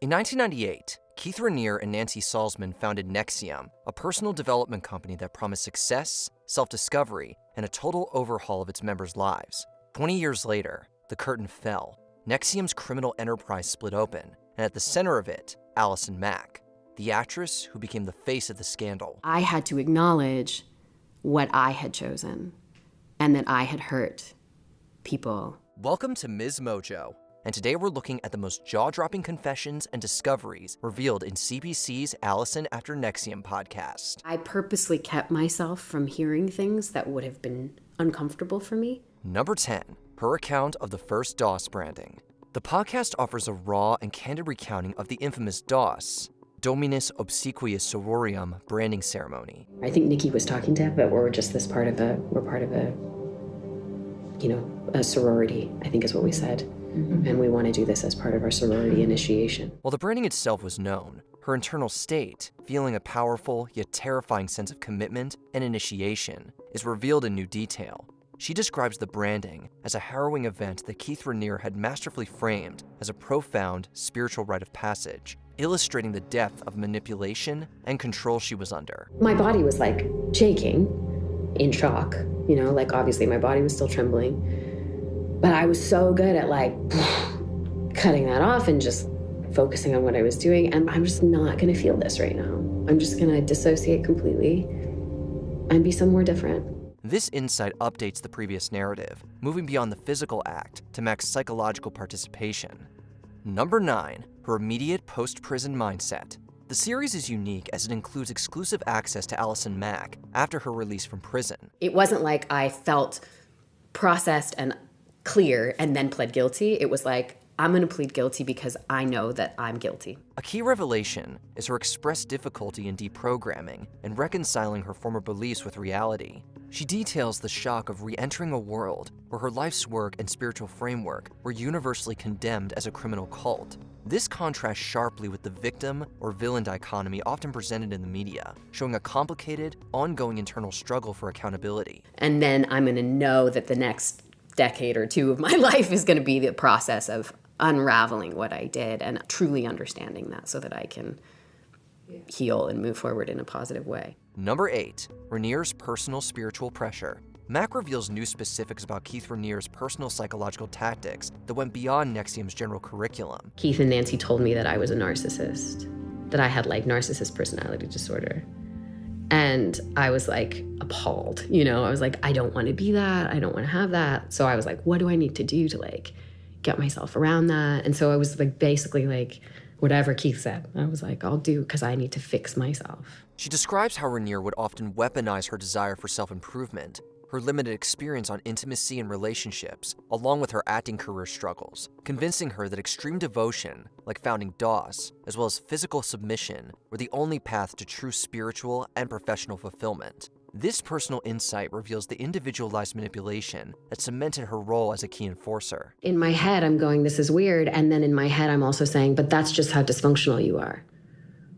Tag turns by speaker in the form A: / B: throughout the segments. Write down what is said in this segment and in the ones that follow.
A: In 1998, Keith Raniere and Nancy Salzman founded NXIVM, a personal development company that promised success, self-discovery, and a total overhaul of its members' lives. 20 years later, the curtain fell. NXIVM's criminal enterprise split open, and at the center of it, Allison Mack, the actress who became the face of the scandal.
B: I had to acknowledge what I had chosen and that I had hurt people.
A: Welcome to MsMojo, and today we're looking at the most jaw-dropping confessions and discoveries revealed in CBC's Allison After NXIVM podcast.
B: I purposely kept myself from hearing things that would have been uncomfortable for me.
A: Number 10, her account of the first DOS branding. The podcast offers a raw and candid recounting of the infamous DOS, Dominus Obsequious Sororium branding ceremony.
B: I think Nikki was talking to him, but we're just we're part of a sorority, I think is what we said. And we want to do this as part of our sorority initiation.
A: While the branding itself was known, her internal state, feeling a powerful yet terrifying sense of commitment and initiation, is revealed in new detail. She describes the branding as a harrowing event that Keith Raniere had masterfully framed as a profound spiritual rite of passage, illustrating the depth of manipulation and control she was under.
B: My body was like shaking in shock, obviously my body was still trembling. But I was so good at cutting that off and just focusing on what I was doing. And I'm just not gonna feel this right now. I'm just gonna dissociate completely and be somewhere different.
A: This insight updates the previous narrative, moving beyond the physical act to Mack's psychological participation. Number 9, her immediate post-prison mindset. The series is unique as it includes exclusive access to Allison Mack after her release from prison.
B: It wasn't like I felt processed and clear and then pled guilty. It was like, I'm gonna plead guilty because I know that I'm guilty.
A: A key revelation is her expressed difficulty in deprogramming and reconciling her former beliefs with reality. She details the shock of re-entering a world where her life's work and spiritual framework were universally condemned as a criminal cult. This contrasts sharply with the victim or villain dichotomy often presented in the media, showing a complicated, ongoing internal struggle for accountability.
B: And then I'm gonna know that the next decade or two of my life is gonna be the process of unraveling what I did and truly understanding that so that I can heal and move forward in a positive way.
A: Number 8, Raniere's personal spiritual pressure. Mack reveals new specifics about Keith Raniere's personal psychological tactics that went beyond NXIVM's general curriculum.
B: Keith and Nancy told me that I was a narcissist, that I had narcissist personality disorder. And I was appalled, I was I don't want to be that. I don't want to have that. So I was what do I need to do to get myself around that? And so I was basically whatever Keith said, I was I'll do because I need to fix myself.
A: She describes how Raniere would often weaponize her desire for self-improvement, her limited experience on intimacy and relationships, along with her acting career struggles, convincing her that extreme devotion, like founding DOS, as well as physical submission, were the only path to true spiritual and professional fulfillment. This personal insight reveals the individualized manipulation that cemented her role as a key enforcer.
B: In my head, I'm going, this is weird, and then in my head, I'm also saying, but that's just how dysfunctional you are,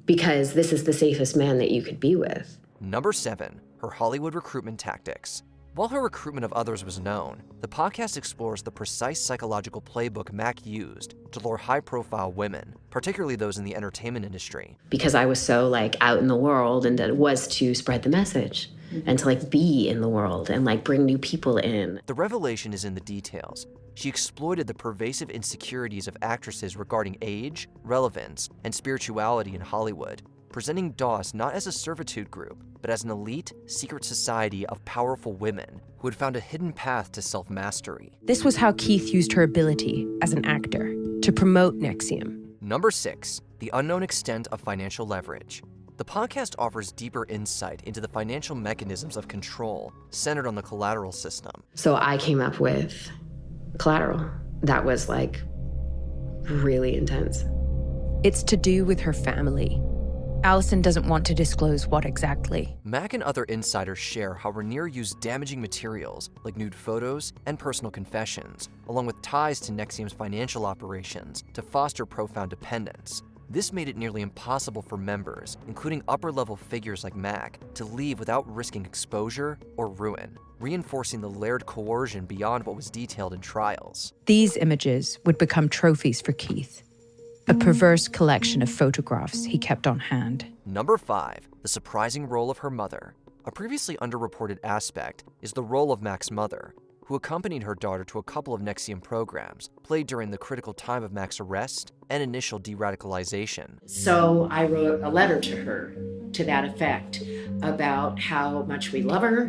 B: because this is the safest man that you could be with.
A: Number 7, her Hollywood recruitment tactics. While her recruitment of others was known, the podcast explores the precise psychological playbook Mack used to lure high-profile women, particularly those in the entertainment industry.
B: Because I was so out in the world, and it was to spread the message and to be in the world and bring new people in.
A: The revelation is in the details. She exploited the pervasive insecurities of actresses regarding age, relevance, and spirituality in Hollywood, presenting DOS not as a servitude group, but as an elite, secret society of powerful women who had found a hidden path to self-mastery.
C: This was how Keith used her ability as an actor to promote NXIVM.
A: Number 6, the unknown extent of financial leverage. The podcast offers deeper insight into the financial mechanisms of control centered on the collateral system.
B: So I came up with collateral that was really intense.
C: It's to do with her family. Allison doesn't want to disclose what exactly.
A: Mack and other insiders share how Raniere used damaging materials like nude photos and personal confessions, along with ties to NXIVM's financial operations, to foster profound dependence. This made it nearly impossible for members, including upper-level figures like Mack, to leave without risking exposure or ruin, reinforcing the layered coercion beyond what was detailed in trials.
C: These images would become trophies for Keith. a perverse collection of photographs he kept on hand.
A: Number 5, the surprising role of her mother. A previously underreported aspect is the role of Mack's mother, who accompanied her daughter to a couple of NXIVM programs, played during the critical time of Mack's arrest and initial de-radicalization.
D: So I wrote a letter to her to that effect about how much we love her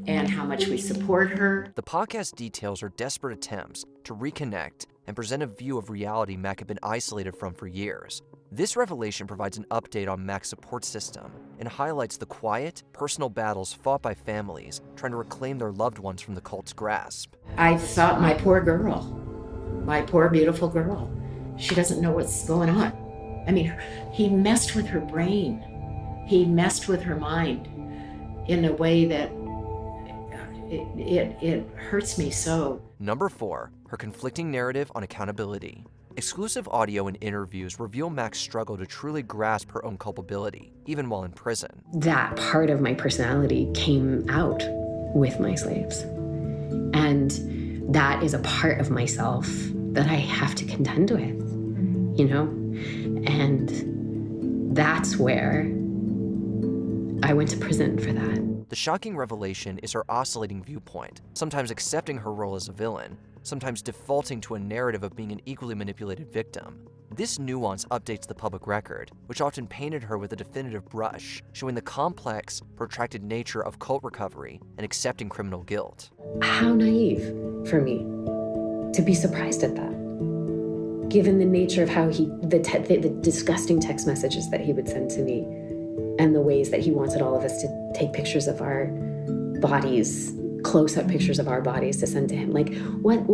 D: and how much we support her.
A: The podcast details her desperate attempts to reconnect and present a view of reality Mack had been isolated from for years. This revelation provides an update on Mack's support system and highlights the quiet, personal battles fought by families trying to reclaim their loved ones from the cult's grasp.
D: I thought, my poor girl, my poor beautiful girl, she doesn't know what's going on. I mean, he messed with her brain. He messed with her mind in a way that it hurts me so.
A: Number 4, her conflicting narrative on accountability. Exclusive audio and interviews reveal Mack's struggle to truly grasp her own culpability, even while in prison.
B: That part of my personality came out with my slaves. And that is a part of myself that I have to contend with, you know? And that's where I went to prison for that.
A: The shocking revelation is her oscillating viewpoint, sometimes accepting her role as a villain, sometimes defaulting to a narrative of being an equally manipulated victim. This nuance updates the public record, which often painted her with a definitive brush, showing the complex, protracted nature of cult recovery and accepting criminal guilt.
B: How naive for me to be surprised at that, given the nature of how the disgusting text messages that he would send to me and the ways that he wanted all of us to take pictures of our bodies, close-up pictures of our bodies to send to him. Like, what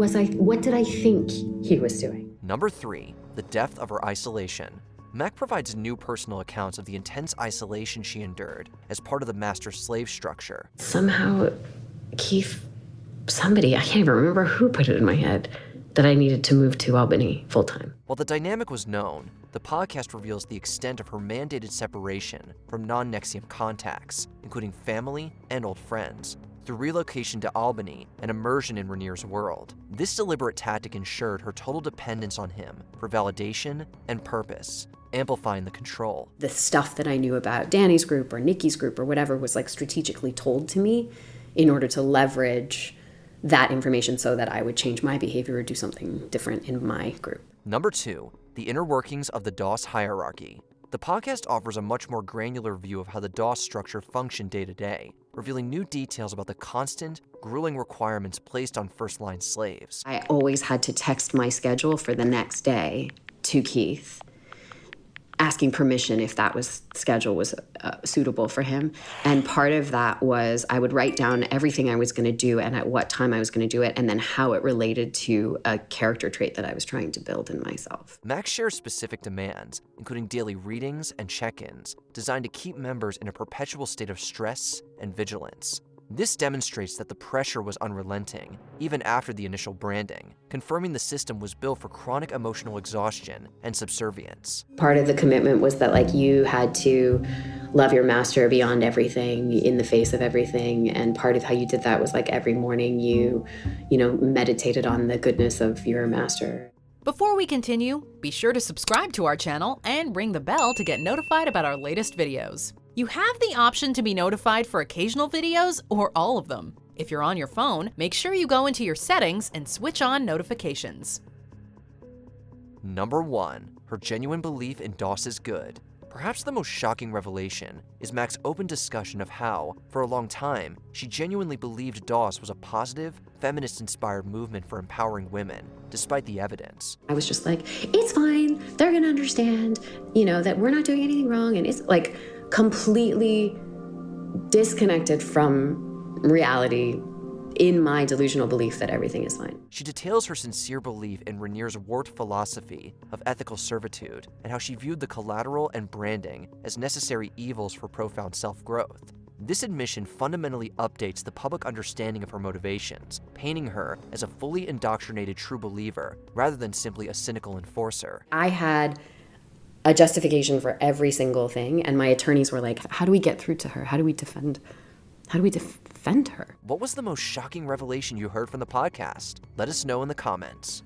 B: did I think he was doing?
A: Number 3, the depth of her isolation. Mack provides new personal accounts of the intense isolation she endured as part of the master-slave structure.
B: Somehow, somebody, I can't even remember who put it in my head, that I needed to move to Albany full-time.
A: While the dynamic was known, the podcast reveals the extent of her mandated separation from non-NXIVM contacts, including family and old friends, through relocation to Albany and immersion in Raniere's world. This deliberate tactic ensured her total dependence on him for validation and purpose, amplifying the control.
B: The stuff that I knew about Danny's group or Nikki's group or whatever was like strategically told to me in order to leverage that information so that I would change my behavior or do something different in my group.
A: Number 2, the inner workings of the DOS hierarchy. The podcast offers a much more granular view of how the DOS structure functioned day to day, revealing new details about the constant, grueling requirements placed on first-line slaves.
B: I always had to text my schedule for the next day to Keith, asking permission if that schedule was suitable for him. And part of that was I would write down everything I was going to do and at what time I was going to do it, and then how it related to a character trait that I was trying to build in myself.
A: Mack shares specific demands, including daily readings and check-ins, designed to keep members in a perpetual state of stress and vigilance. This demonstrates that the pressure was unrelenting, even after the initial branding, confirming the system was built for chronic emotional exhaustion and subservience.
B: Part of the commitment was that, like, you had to love your master beyond everything, in the face of everything, and part of how you did that was, like, every morning you meditated on the goodness of your master.
E: Before we continue, be sure to subscribe to our channel and ring the bell to get notified about our latest videos. You have the option to be notified for occasional videos or all of them. If you're on your phone, make sure you go into your settings and switch on notifications.
A: Number 1, her genuine belief in DOS is good. Perhaps the most shocking revelation is Mack's open discussion of how, for a long time, she genuinely believed DOS was a positive, feminist-inspired movement for empowering women, despite the evidence.
B: I was just like, it's fine, they're gonna understand, that we're not doing anything wrong, and it's like completely disconnected from reality in my delusional belief that everything is fine.
A: She details her sincere belief in Raniere's warped philosophy of ethical servitude and how she viewed the collateral and branding as necessary evils for profound self-growth. This admission fundamentally updates the public understanding of her motivations, painting her as a fully indoctrinated true believer rather than simply a cynical enforcer.
B: I had a justification for every single thing, and my attorneys were like, how do we get through to her? How do we defend her?
A: What was the most shocking revelation you heard from the podcast? Let us know in the comments.